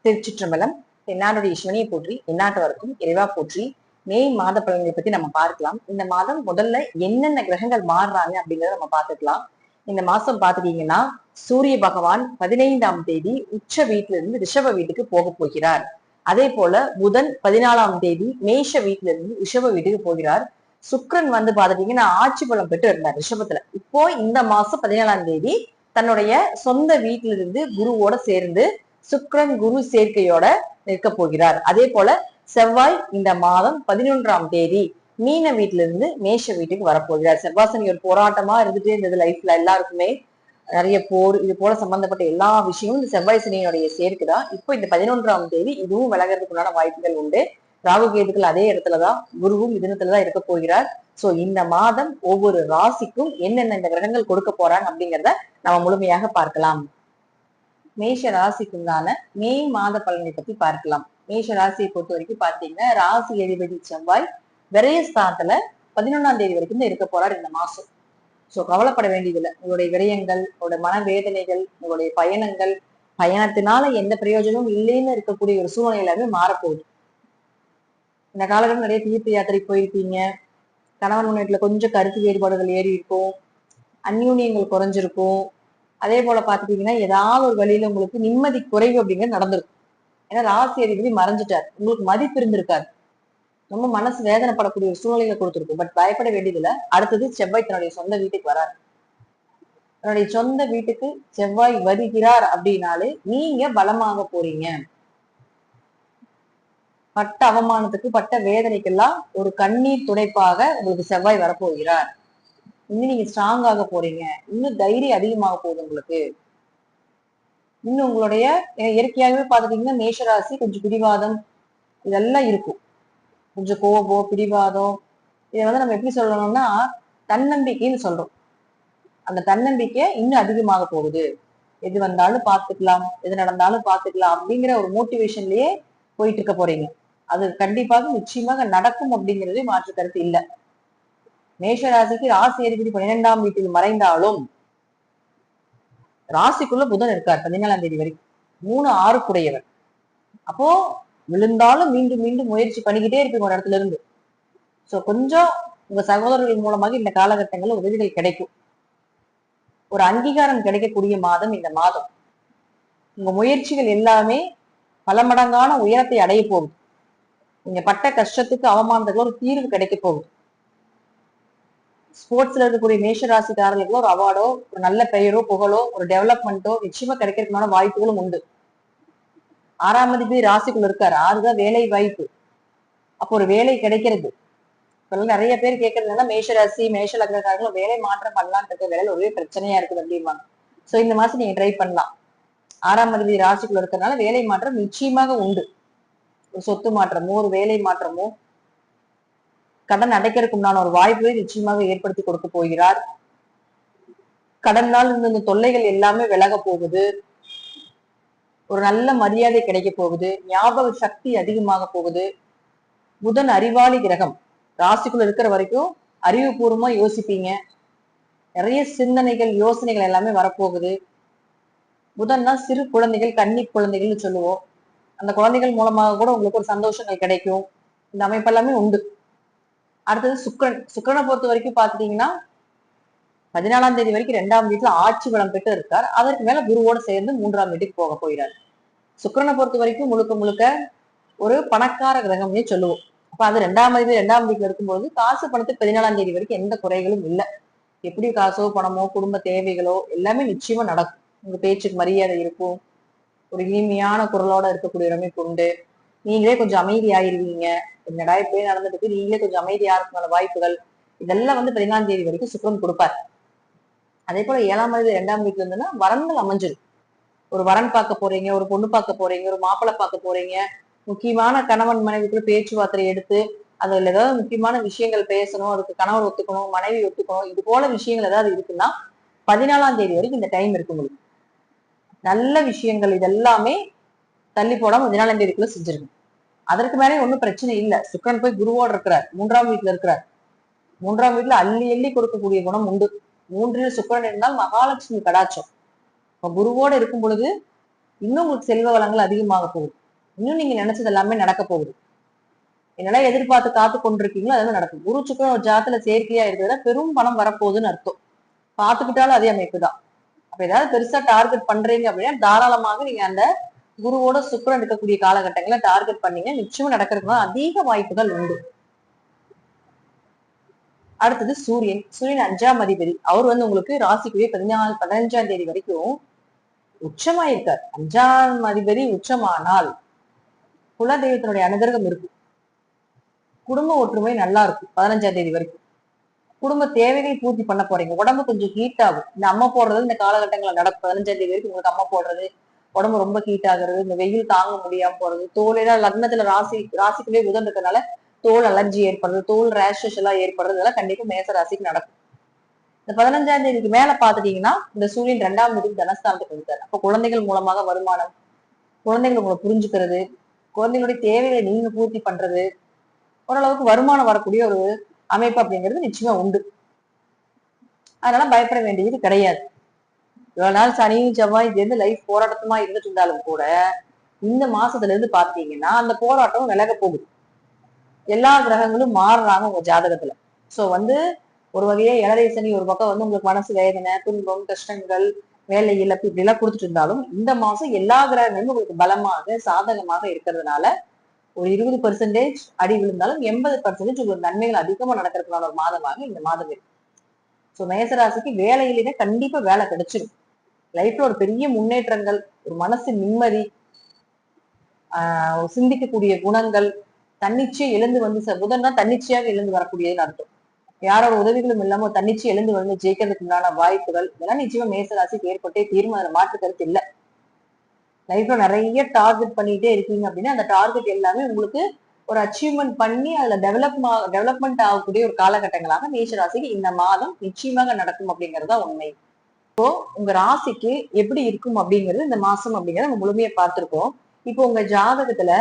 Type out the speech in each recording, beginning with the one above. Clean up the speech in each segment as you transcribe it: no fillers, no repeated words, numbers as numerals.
திருச்சிற்றம்பலம். தென்னாடுடைய சிவனையை போற்றி, எந்நாட்டவருக்கும் இறைவா போற்றி. மே மாத பலன்களை பத்தி நம்ம பார்க்கலாம். இந்த மாதம் முதல்ல என்னென்ன கிரகங்கள் மாறுறாங்க அப்படிங்கறத நம்ம பார்த்துக்கலாம். இந்த மாசம் பாத்துட்டீங்கன்னா சூரிய பகவான் 15ஆம் தேதி உச்ச வீட்டுல இருந்து ரிஷப வீட்டுக்கு போக போகிறார். அதே போல புதன் 14ஆம் தேதி மேஷ வீட்டுல இருந்து ரிஷப வீட்டுக்கு போகிறார். சுக்கிரன் வந்து பாத்துட்டீங்கன்னா ஆட்சி பலம் பெற்று இருந்தார் ரிஷபத்துல. இப்போ இந்த மாசம் 17ஆம் தேதி தன்னுடைய சொந்த வீட்டில இருந்து குருவோட சேர்ந்து சுக்கிரன் குரு சேர்க்கையோட நிற்க போகிறார். அதே போல செவ்வாய் இந்த மாதம் 11ஆம் தேதி மீன வீட்டுல இருந்து மேஷ வீட்டுக்கு வரப்போகிறார். செவ்வாசனி ஒரு போராட்டமா இருந்துட்டே இருந்தது லைஃப்ல எல்லாருக்குமே. நிறைய போர் இது போல சம்பந்தப்பட்ட எல்லா விஷயமும் இந்த செவ்வாய் சனியினுடைய சேர்க்குதான். இப்போ இந்த 11ஆம் தேதி இதுவும் விலகிறதுக்குள்ளான வாய்ப்புகள் உண்டு. ராகு கேதுக்கள் அதே இடத்துலதான், குருவும் மிதுனத்துலதான் இருக்க போகிறார். சோ இந்த மாதம் ஒவ்வொரு ராசிக்கும் என்னென்ன இந்த கிரகங்கள் கொடுக்க போறாங்க அப்படிங்கிறத நம்ம முழுமையாக பார்க்கலாம். மேஷ ராசிக்குண்டான மே மாத பலனை பத்தி பார்க்கலாம். மேஷ ராசியை பொறுத்த வரைக்கும் பாத்தீங்கன்னா ராசி அதிபதி செவ்வாய் விரயஸ்தானத்துல 11ஆம் தேதி வரைக்கும் தான் இருக்க போறார் இந்த மாசம். சோ கவலைப்பட வேண்டியதில்லை. உங்களுடைய விரயங்கள், உங்களுடைய மனவேதனைகள், உங்களுடைய பயணங்கள், பயணத்தினால எந்த பிரயோஜனமும் இல்லைன்னு இருக்கக்கூடிய ஒரு சூழ்நிலை எல்லாமே மாறப்போகுது. இந்த காலகட்டம் நிறைய தீர்த்த யாத்திரை போயிருப்பீங்க. கணவன் முன்னேற்றத்துல கொஞ்சம் கருத்து வேறுபாடுகள் ஏறி இருக்கும், அந்யூன்யங்கள் குறைஞ்சிருக்கும். அதே போல பாத்துட்டீங்கன்னா ஏதாவது ஒரு வழியில உங்களுக்கு நிம்மதி குறைவு அப்படிங்கிறது நடந்திருக்கும். ஏன்னா ராசி அதிபதி மறைஞ்சிட்டார், உங்களுக்கு மதிப்பு இருந்திருக்காரு, ரொம்ப மனசு வேதனைப்படக்கூடிய ஒரு சூழ்நிலையை கொடுத்துருக்கும். பட் பயப்பட வேண்டியதுல அடுத்தது செவ்வாய் தன்னுடைய சொந்த வீட்டுக்கு வராரு. தன்னுடைய சொந்த வீட்டுக்கு செவ்வாய் வருகிறார் அப்படின்னாலே நீங்க பலமாக போறீங்க. பட்ட அவமானத்துக்கு பட்ட வேதனைக்கெல்லாம் ஒரு கண்ணீர் துடைப்பாக உங்களுக்கு செவ்வாய் வரப்போகிறார். இன்னும் நீங்க ஸ்ட்ராங் ஆக போறீங்க, இன்னும் தைரியம் அதிகமாக போகுது உங்களுக்கு. இன்னும் உங்களுடைய இயற்கையாகவே பாத்துட்டீங்கன்னா மேஷராசி கொஞ்சம் பிடிவாதம் இதெல்லாம் இருக்கும். கொஞ்சம் கோபம், பிடிவாதம், இதை வந்து நம்ம எப்படி சொல்லணும்னா தன்னம்பிக்கைன்னு சொல்றோம். அந்த தன்னம்பிக்கை இன்னும் அதிகமாக போகுது. எது வந்தாலும் பார்த்துக்கலாம், எது நடந்தாலும் பார்த்துக்கலாம் அப்படிங்கிற ஒரு மோட்டிவேஷன்லயே போயிட்டு இருக்க போறீங்க. அது கண்டிப்பாக நிச்சயமாக நடக்கும் அப்படிங்கிறதே மாற்று கருத்து இல்லை. மேஷ ராசிக்கு ராசி அதிபதி 12ஆம் வீட்டில் மறைந்தாலும் ராசிக்குள்ள புதன் இருக்கார் 14ஆம் தேதி வரைக்கும். 3-6 குடையவர். அப்போ விழுந்தாலும் மீண்டும் மீண்டும் முயற்சி பண்ணிக்கிட்டே இருப்பீங்க ஒரு இடத்துல இருந்து. சோ கொஞ்சம் உங்க சகோதரர்கள் மூலமாக இந்த காலகட்டங்கள்ல உதவிகள் கிடைக்கும். ஒரு அங்கீகாரம் கிடைக்கக்கூடிய மாதம் இந்த மாதம். உங்க முயற்சிகள் எல்லாமே பல மடங்கான உயரத்தை அடைய போகுது. நீங்க பட்ட கஷ்டத்துக்கு அவமானத்துக்கு ஒரு தீர்வு கிடைக்க போகுது. ஸ்போர்ட்ஸ்ல இருக்கக்கூடிய மேஷ ராசிக்காரர்களுக்கு ஒரு அவார்டோ, ஒரு நல்ல பெயரோ, புகழோ, ஒரு டெவலப்மெண்ட்டோ நிச்சயமா கிடைக்கிறதுக்கான வாய்ப்புகளும் உண்டு. 6ஆம் அதிபதி ராசிக்குள்ள இருக்காரு. 6 தான் வேலை வாய்ப்பு. அப்போ ஒரு வேலை கிடைக்கிறது. இப்பெல்லாம் நிறைய பேர் கேட்கறதுனால மேஷராசி மேஷ லக்னக்காரங்களும் வேலை மாற்றம் பண்ணலான்னு இருக்க, வேலையில ஒரே பிரச்சனையா இருக்குது அப்படிம்பாங்க. சோ இந்த மாசம் நீங்க ட்ரை பண்ணலாம். 6ஆம் அதிபதி ராசிக்குள்ள இருக்கிறதுனால வேலை மாற்றம் நிச்சயமாக உண்டு. ஒரு சொத்து மாற்றமோ, ஒரு வேலை மாற்றமோ, கடன் அடைக்கிறதுக்கு உண்டான ஒரு வாய்ப்பை நிச்சயமாக ஏற்படுத்தி கொடுக்க போகிறார். கடனால் இருந்த இந்த தொல்லைகள் எல்லாமே விலக போகுது. ஒரு நல்ல மரியாதை கிடைக்க போகுது. ஞாபக சக்தி அதிகமாக போகுது. புதன் அறிவாளி கிரகம். ராசிக்குள்ள இருக்கிற வரைக்கும் அறிவுபூர்வமா யோசிப்பீங்க. நிறைய சிந்தனைகள், யோசனைகள் எல்லாமே வரப்போகுது. புதன்னா சிறு குழந்தைகள், கன்னி குழந்தைகள்னு சொல்லுவோம். அந்த குழந்தைகள் மூலமாக கூட உங்களுக்கு ஒரு சந்தோஷங்கள் கிடைக்கும். இந்த அமைப்பு எல்லாமே உண்டு. அடுத்தது சுக்கிரன். சுக்கிரனை பொறுத்த வரைக்கும் பாத்துட்டீங்கன்னா 14ஆம் தேதி வரைக்கும் 2ஆம் வீட்டுல ஆட்சி பலம் பெற்று இருக்கார். அதற்கு மேல குருவோட சேர்ந்து 3ஆம் வீட்டுக்கு போக போகிறார். சுக்கிரனை பொறுத்த வரைக்கும் முழுக்க முழுக்க ஒரு பணக்கார கிரகம்னே சொல்லுவோம். அப்ப அது 2ஆம் அதிபதி 2ஆம் வீட்டுல இருக்கும்போது காசு பணத்துக்கு 14ஆம் தேதி வரைக்கும் எந்த குறைகளும் இல்லை. எப்படி காசோ பணமோ குடும்ப தேவைகளோ எல்லாமே நிச்சயமா நடக்கும். உங்க பேச்சுக்கு மரியாதை இருக்கும். ஒரு இனிமையான குரலோட இருக்கக்கூடிய அமைப்பு உண்டு. நீங்களே கொஞ்சம் அமைதி ஆயிருவீங்க. என்னடா இப்படியே நடந்துட்டு, நீங்களே கொஞ்சம் அமைதியா இருக்கிற வாய்ப்புகள் இதெல்லாம் வந்து 14ஆம் தேதி வரைக்கும் சுக்கிரன் கொடுப்பார். அதே போல 7ஆம் அதிபதி 2ஆம் வீட்டுல இருந்ததுன்னா வரன்கள் அமைஞ்சிடும். ஒரு வரன் பார்க்க போறீங்க, ஒரு பொண்ணு பார்க்க போறீங்க, ஒரு மாப்பிள்ளை பார்க்க போறீங்க. முக்கியமான கணவன் மனைவிக்குள்ள பேச்சுவார்த்தை எடுத்து அதுல ஏதாவது முக்கியமான விஷயங்கள் பேசணும், அதுக்கு கணவர் ஒத்துக்கணும், மனைவி ஒத்துக்கணும், இது போல விஷயங்கள் ஏதாவது இருக்குன்னா 14ஆம் தேதி வரைக்கும் இந்த டைம் இருக்கு உங்களுக்கு. நல்ல விஷயங்கள் இதெல்லாமே தள்ளி போடாம 14ஆம் தேதிக்குள்ள செஞ்சிருங்க. அதற்கு மேலே ஒன்றும் பிரச்சனை இல்லை. சுக்கிரன் போய் குருவோடு இருக்கிறார், 3ஆம் வீட்டுல இருக்கிறார். 3ஆம் வீட்டுல அள்ளி அள்ளி கொடுக்கக்கூடிய குணம் உண்டு. 3ல் சுக்கிரன் இருந்தால் மகாலட்சுமி கடாட்சம். இப்ப குருவோடு இருக்கும் பொழுது இன்னும் உங்களுக்கு செல்வ வளங்கள் அதிகமாக போகுது. இன்னும் நீங்க நினைச்சது எல்லாமே நடக்க போகுது. என்னெல்லாம் எதிர்பார்த்து காத்து கொண்டிருக்கீங்களோ அதெல்லாம் நடக்கும். குரு சுக்கிரன் ஒரு ஜாதத்துல செயற்கையா இருக்கிறதுல பெரும் பணம் வரப்போகுதுன்னு அர்த்தம். பார்த்துக்கிட்டாலும் அதே அமைப்பு தான். அப்ப ஏதாவது பெருசா டார்கெட் பண்றீங்க அப்படின்னா தாராளமாக நீங்க அந்த குருவோட சுக்கிரன் இருக்கக்கூடிய காலகட்டங்களை டார்கெட் பண்ணீங்க, நிச்சயமா நடக்கிறதுக்கு அதிக வாய்ப்புகள் உண்டு. அடுத்தது சூரியன். சூரியன் 5ஆம் அதிபதி. அவர் வந்து உங்களுக்கு ராசிக்குரிய 15ஆம் தேதி வரைக்கும் உச்சமா இருக்கார். 5ஆம் அதிபதி உச்சமானால் குலதெய்வத்தினுடைய அனுகிரகம் இருக்கு. குடும்ப ஒற்றுமை நல்லா இருக்கும் 15ஆம் தேதி வரைக்கும். குடும்ப தேவைகள் பூர்த்தி பண்ண போறீங்க. உடம்பு கொஞ்சம் ஹீட் ஆகும். இந்த அம்மா போடுறது இந்த காலகட்டங்கள்ல நடக்கும். 15ஆம் தேதி வரைக்கும் உங்களுக்கு அம்மா போடுறது, உடம்பு ரொம்ப ஹீட் ஆகுறது, இந்த வெயில் தாங்க முடியாம போறது, தோலையில லக்னத்துல ராசிக்குள்ளே புதன் இருக்கிறதுனால தோல் அலர்ஜி ஏற்படுறது, தோல் ரேஷஸ் எல்லாம் ஏற்படுறது, இதெல்லாம் கண்டிப்பா மேச ராசிக்கு நடக்கும். இந்த 15ஆம் தேதிக்கு மேல பாத்துட்டீங்கன்னா இந்த சூரியன் 2ஆம் வீட்டுக்கு தனஸ்தானத்துக்கு வந்துட்டாரு. அப்ப குழந்தைகள் மூலமாக வருமானம், குழந்தைகள் உங்களை புரிஞ்சுக்கிறது, குழந்தைகளுடைய தேவைகளை நீங்க பூர்த்தி பண்றது, ஓரளவுக்கு வருமானம் வரக்கூடிய ஒரு அமைப்பு அப்படிங்கிறது நிச்சயமா உண்டு. அதனால பயப்பட வேண்டியது கிடையாது. இவ்வளவு நாள் சனி செவ்வாய் சேர்ந்து லைஃப் போராட்டமா இருந்துட்டு இருந்தாலும் கூட இந்த மாசத்துல இருந்து பாத்தீங்கன்னா அந்த போராட்டம் விலக போகுது. எல்லா கிரகங்களும் மாறுறாங்க உங்க ஜாதகத்துல. சோ வந்து ஒரு வகையே ஏழரை சனி ஒரு பக்கம் வந்து உங்களுக்கு மனசு வேதனை, துன்பம், கஷ்டங்கள், வேலை இழப்பு இப்படி எல்லாம் கொடுத்துட்டு இருந்தாலும் இந்த மாசம் எல்லா கிரகங்களும் உங்களுக்கு பலமாக சாதகமாக இருக்கிறதுனால ஒரு 20% அடி விழுந்தாலும் 80% உங்களுக்கு நன்மைகள் அதிகமா நடக்கிறதுக்கான ஒரு மாதமாக இந்த மாதம் இருக்கு. சோ மேசராசிக்கு வேலையிலேயே கண்டிப்பா வேலை கிடைச்சிடும். லைஃப்ல ஒரு பெரிய முன்னேற்றங்கள், ஒரு மனசு நிம்மதி, சிந்திக்கக்கூடிய குணங்கள், தன்னிச்சையா எழுந்து வந்து புதன் தான் தன்னிச்சையாக எழுந்து வரக்கூடியதுன்னு அர்த்தம். யாரோட உதவிகளும் இல்லாம தன்னிச்சு எழுந்து வந்து ஜெயிக்கிறதுக்கு உண்டான வாய்ப்புகள் இதெல்லாம் நிச்சயமா மேசராசிக்கு ஏற்பட்டே தீர்வு. அதுல மாற்று கருத்து இல்லை. லைஃப்ல நிறைய டார்கெட் பண்ணிட்டே இருக்கீங்க அப்படின்னா அந்த டார்கெட் எல்லாமே உங்களுக்கு ஒரு அச்சீவ்மெண்ட் பண்ணி அதுல டெவலப்மெண்ட் ஆகக்கூடிய ஒரு காலகட்டங்களாக மேஷராசிக்கு இந்த மாதம் நிச்சயமாக நடக்கும் அப்படிங்கறதா உண்மை. இப்போ உங்க ராசிக்கு எப்படி இருக்கும் அப்படிங்கிறது இந்த மாசம் அப்படிங்கறத நம்ம முழுமையா பார்த்திருக்கோம். இப்போ உங்க ஜாதகத்துல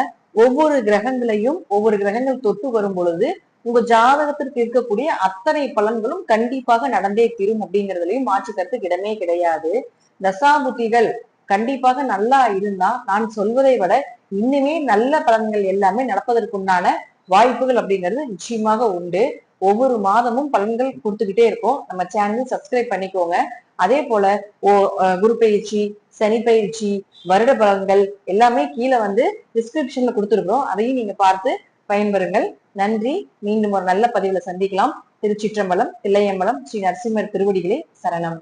ஒவ்வொரு கிரகங்கள் தொட்டு வரும் பொழுது உங்க ஜாதகத்திற்கு இருக்கக்கூடிய அத்தனை பலன்களும் கண்டிப்பாக நடந்தே தீரும் அப்படிங்கிறதுலயும் மாற்று கருத்துக்கு இடமே கிடையாது. தசாபுத்திகள் கண்டிப்பாக நல்லா இருந்தா நான் சொல்வதை விட இன்னுமே நல்ல பலன்கள் எல்லாமே நடப்பதற்குண்டான வாய்ப்புகள் அப்படிங்கிறது நிச்சயமாக உண்டு. ஒவ்வொரு மாதமும் பலன்கள் கொடுத்துக்கிட்டே இருக்கும். நம்ம சேனல் சப்ஸ்கிரைப் பண்ணிக்கோங்க. அதே போல குரு பயிற்சி, சனி பயிற்சி, வருட பலன்கள் எல்லாமே கீழே வந்து டிஸ்கிரிப்ஷன்ல கொடுத்துருக்கோம். அதையும் நீங்க பார்த்து பயன்பெறுங்கள். நன்றி. மீண்டும் ஒரு நல்ல பதிவுல சந்திக்கலாம். திருச்சிற்றம்பலம், தில்லையம்பலம், ஸ்ரீ நரசிம்மர் திருவடிகளே சரணம்.